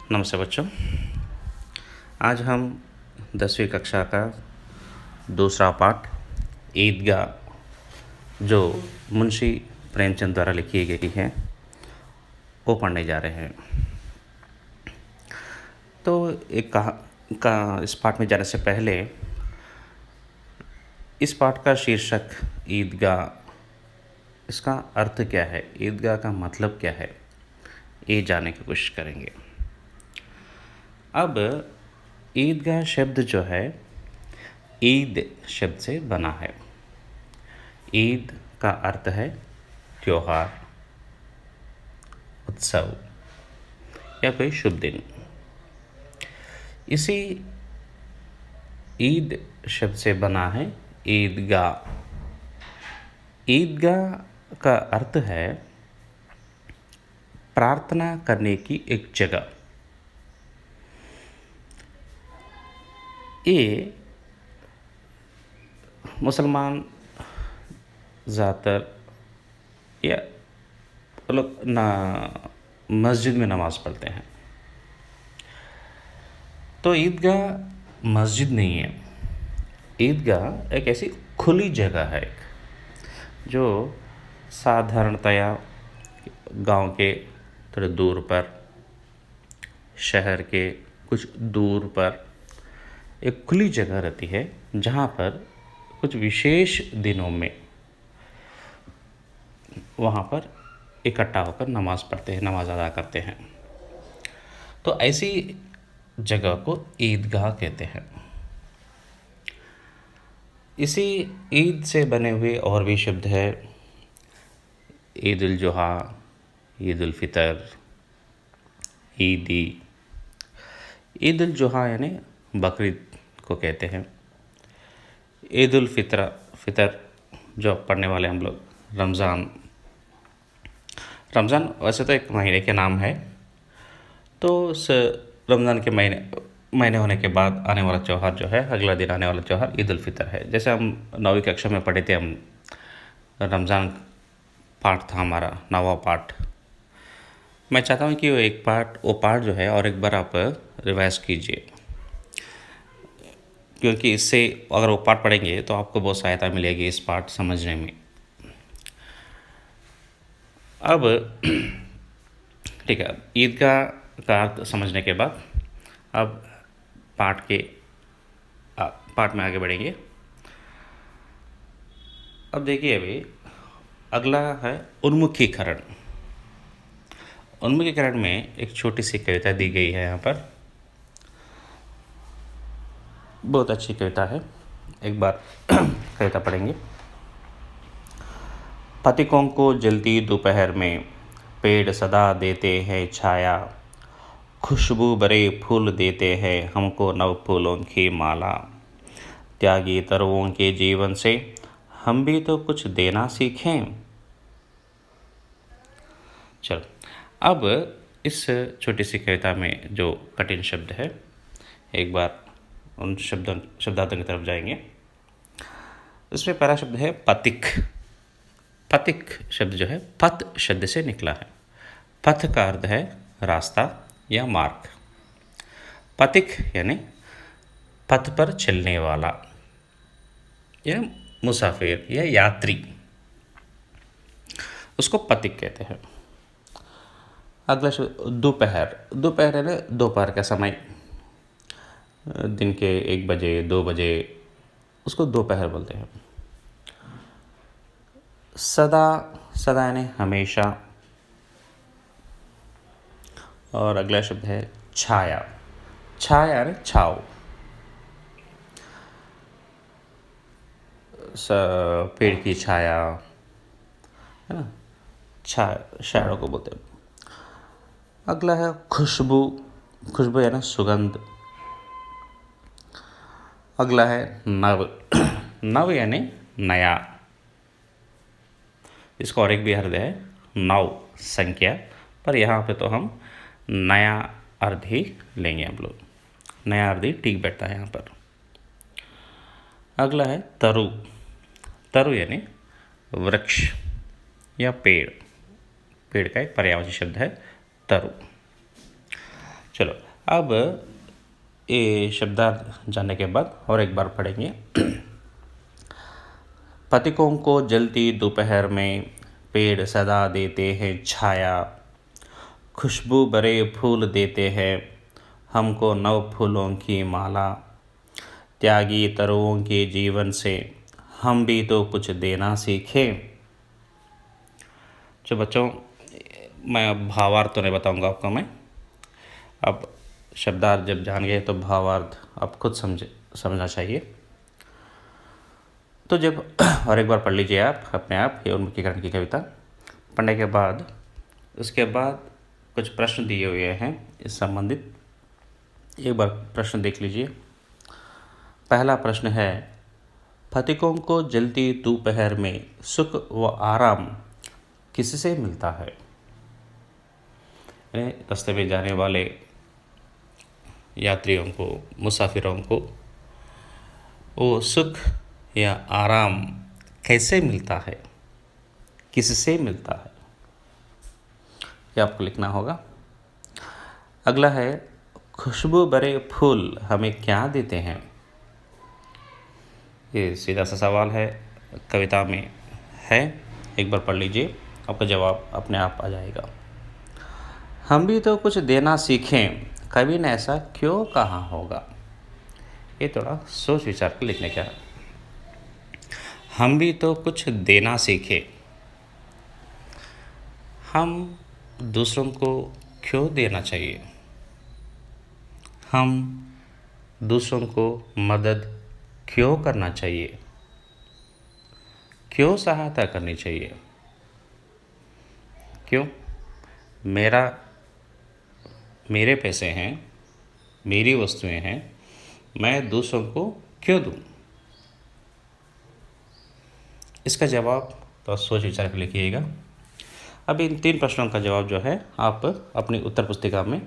नमस्ते बच्चों। आज हम 10वीं कक्षा का दूसरा पाठ ईदगाह जो मुंशी प्रेमचंद द्वारा लिखी गई है वो पढ़ने जा रहे हैं। तो इस पाठ में जाने से पहले इस पाठ का शीर्षक ईदगाह, इसका अर्थ क्या है, ईदगाह का मतलब क्या है, ये जानने की कोशिश करेंगे। अब ईदगाह शब्द जो है ईद शब्द से बना है। ईद का अर्थ है त्योहार, उत्सव या कोई शुभ दिन। इसी ईद शब्द से बना है ईदगाह। ईदगाह का अर्थ है प्रार्थना करने की एक जगह। ये मुसलमान ज़्यादातर या लोग ना मस्जिद में नमाज़ पढ़ते हैं। तो ईदगाह मस्जिद नहीं है। ईदगाह एक ऐसी खुली जगह है जो साधारणतया गांव के थोड़े दूर पर, शहर के कुछ दूर पर एक खुली जगह रहती है जहाँ पर कुछ विशेष दिनों में वहाँ पर इकट्ठा होकर नमाज़ पढ़ते हैं, नमाज़ अदा करते हैं। तो ऐसी जगह को ईदगाह कहते हैं। इसी ईद से बने हुए और भी शब्द है ईद उल जुहा, ईद उल फितर, ईदी। ईद उल जुहा यानी बकरीद को कहते हैं। ईद उल फितर जो पढ़ने वाले हम लोग रमज़ान वैसे तो एक महीने के नाम है। तो उस रमज़ान के महीने होने के बाद आने वाला त्यौहार जो है, अगला दिन आने वाला त्यौहार ईद उल फितर है। जैसे हम 9वीं कक्षा में पढ़े थे, हम रमज़ान पाठ था हमारा 9वां पाठ। मैं चाहता हूँ कि वो पाठ जो है और एक बार आप रिवाइज कीजिए, क्योंकि इससे अगर वो पाठ पढ़ेंगे तो आपको बहुत सहायता मिलेगी इस पाठ समझने में। अब ठीक है, ईदगाह का अर्थ समझने के बाद अब पाठ में आगे बढ़ेंगे। अब देखिए, अभी अगला है उन्मुखीकरण। उन्मुखीकरण में एक छोटी सी कविता दी गई है यहाँ पर। बहुत अच्छी कविता है, एक बार कविता पढ़ेंगे। पथिकों को जलती दोपहर में पेड़ सदा देते हैं छाया, खुशबू भरे फूल देते हैं हमको नव फूलों की माला। त्यागी तरुओं के जीवन से हम भी तो कुछ देना सीखें। चलो, अब इस छोटी सी कविता में जो कठिन शब्द है, एक बार उन शब्दार्थों की तरफ जाएंगे। इसमें पहला शब्द है पथिक। पथिक शब्द जो है पथ शब्द से निकला है। पथ का अर्थ है रास्ता या मार्ग। पथिक यानी पथ पर चलने वाला या मुसाफिर या यात्री, उसको पथिक कहते हैं। अगला शब्द दोपहर। दोपहर है ना दोपहर का समय, दिन के 1 बजे 2 बजे, उसको दोपहर बोलते हैं। सदा, सदा यानी हमेशा। और अगला शब्द है छाया। छाया यानी छाव। पेड़ की छाया है ना, शैडो को बोलते हैं। अगला है खुशबू। खुशबू यानी सुगंध। अगला है नव। नव यानी नया। इसका और एक भी अर्थ है 9 संख्या, पर यहाँ पे तो हम नया अर्थ ही लेंगे हम लोग। नया अर्थ ही ठीक बैठता है यहाँ पर। अगला है तरु। तरु यानी वृक्ष या पेड़। पेड़ का एक पर्यायवाची शब्द है तरु। चलो अब ये शब्दार्थ जानने के बाद और एक बार पढ़ेंगे। पथिकों को जलती दोपहर में पेड़ सदा देते हैं छाया, खुशबू भरे फूल देते हैं हमको नव फूलों की माला, त्यागी तरुओं के जीवन से हम भी तो कुछ देना सीखें। जो बच्चों, मैं अब भावार्थ तो नहीं बताऊंगा आपको, मैं अब शब्दार्थ जब जान गए तो भावार्थ आप खुद समझना चाहिए। तो जब और एक बार पढ़ लीजिए आप अपने आप ये उन्मुखीकरण की कविता। पढ़ने के बाद उसके बाद कुछ प्रश्न दिए हुए हैं इस संबंधित, एक बार प्रश्न देख लीजिए। पहला प्रश्न है, पथिकों को जलती दोपहर में सुख व आराम किससे मिलता है? रास्ते में जाने वाले यात्रियों को, मुसाफिरों को वो सुख या आराम कैसे मिलता है, किससे मिलता है, ये आपको लिखना होगा। अगला है, खुशबू भरे फूल हमें क्या देते हैं? ये सीधा सा सवाल है, कविता में है, एक बार पढ़ लीजिए, आपका जवाब अपने आप आ जाएगा। हम भी तो कुछ देना सीखें, कभी ने ऐसा क्यों कहा होगा? ये थोड़ा सोच विचार कर लिखने का। हम भी तो कुछ देना सीखें, हम दूसरों को क्यों देना चाहिए? हम दूसरों को मदद क्यों करना चाहिए? क्यों सहायता करनी चाहिए? क्यों? मेरे पैसे हैं, मेरी वस्तुएं हैं, मैं दूसरों को क्यों दूं? इसका जवाब तो सोच विचार कर लिखिएगा। अब इन 3 प्रश्नों का जवाब जो है आप अपनी उत्तर पुस्तिका में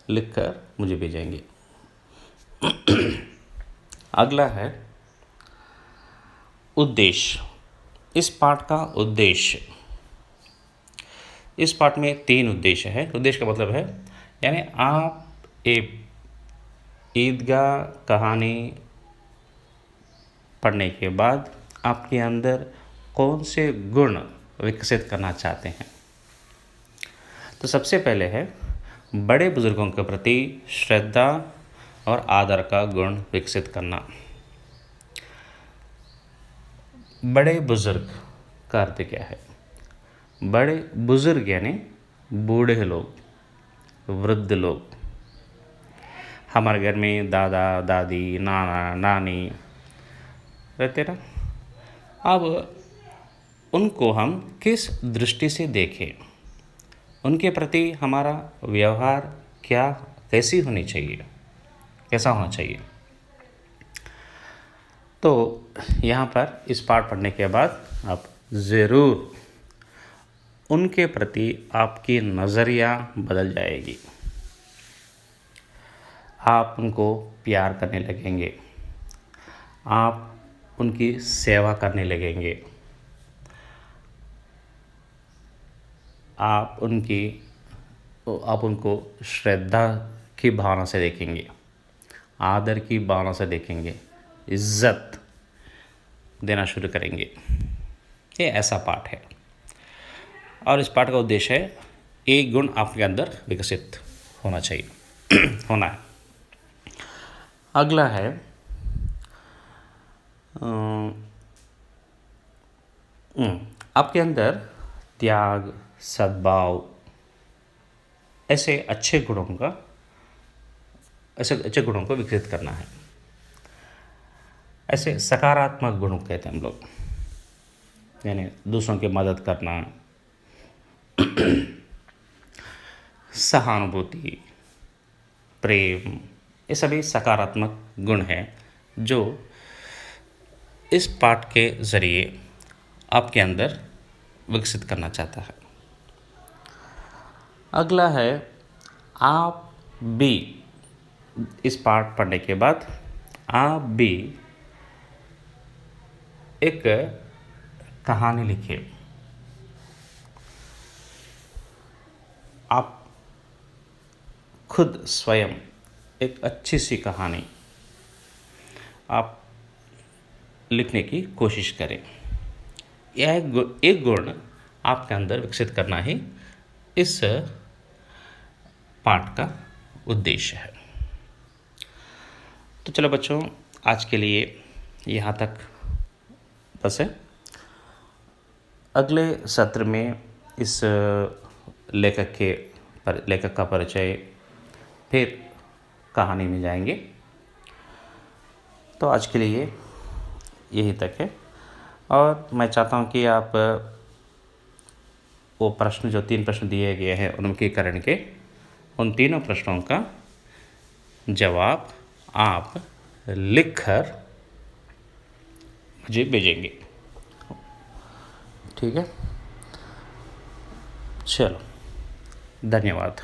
लिखकर मुझे भेजेंगे। अगला है उद्देश्य। इस पाठ का उद्देश्य, इस पाठ में 3 उद्देश्य है। उद्देश्य का मतलब है, यानी आप एक ईदगाह कहानी पढ़ने के बाद आपके अंदर कौन से गुण विकसित करना चाहते हैं। तो सबसे पहले है बड़े बुजुर्गों के प्रति श्रद्धा और आदर का गुण विकसित करना। बड़े बुजुर्ग का अर्थ क्या है? बड़े बुजुर्ग यानी बूढ़े लोग, वृद्ध लोग। हमारे घर में दादा दादी, नाना नानी रहते ना, अब उनको हम किस दृष्टि से देखें, उनके प्रति हमारा व्यवहार कैसी होनी चाहिए, कैसा होना चाहिए। तो यहाँ पर इस पाठ पढ़ने के बाद आप ज़रूर उनके प्रति आपकी नज़रिया बदल जाएगी। आप उनको प्यार करने लगेंगे, आप उनकी सेवा करने लगेंगे, आप उनको श्रद्धा की भावना से देखेंगे, आदर की भावना से देखेंगे, इज्जत देना शुरू करेंगे। ये ऐसा पाठ है और इस पाठ का उद्देश्य है एक गुण आपके अंदर विकसित होना चाहिए होना है। अगला है आपके अंदर त्याग, सद्भाव, ऐसे अच्छे गुणों को विकसित करना है। ऐसे सकारात्मक गुणों कहते हैं हम लोग, यानी दूसरों की मदद करना, सहानुभूति, प्रेम, ये सभी सकारात्मक गुण हैं जो इस पाठ के ज़रिए आपके अंदर विकसित करना चाहता है। अगला है, आप भी इस पाठ पढ़ने के बाद आप भी एक कहानी लिखिए। आप खुद स्वयं एक अच्छी सी कहानी आप लिखने की कोशिश करें। यह एक गुण आपके अंदर विकसित करना ही इस पाठ का उद्देश्य है। तो चलो बच्चों, आज के लिए यहाँ तक बस है। अगले सत्र में इस लेखक का परिचय, फिर कहानी में जाएंगे। तो आज के लिए यही तक है, और मैं चाहता हूँ कि आप वो प्रश्न, जो 3 प्रश्न दिए गए हैं उन्मुखीकरण के, उन तीनों प्रश्नों का जवाब आप लिखकर मुझे भेजेंगे। ठीक है, चलो, धन्यवाद।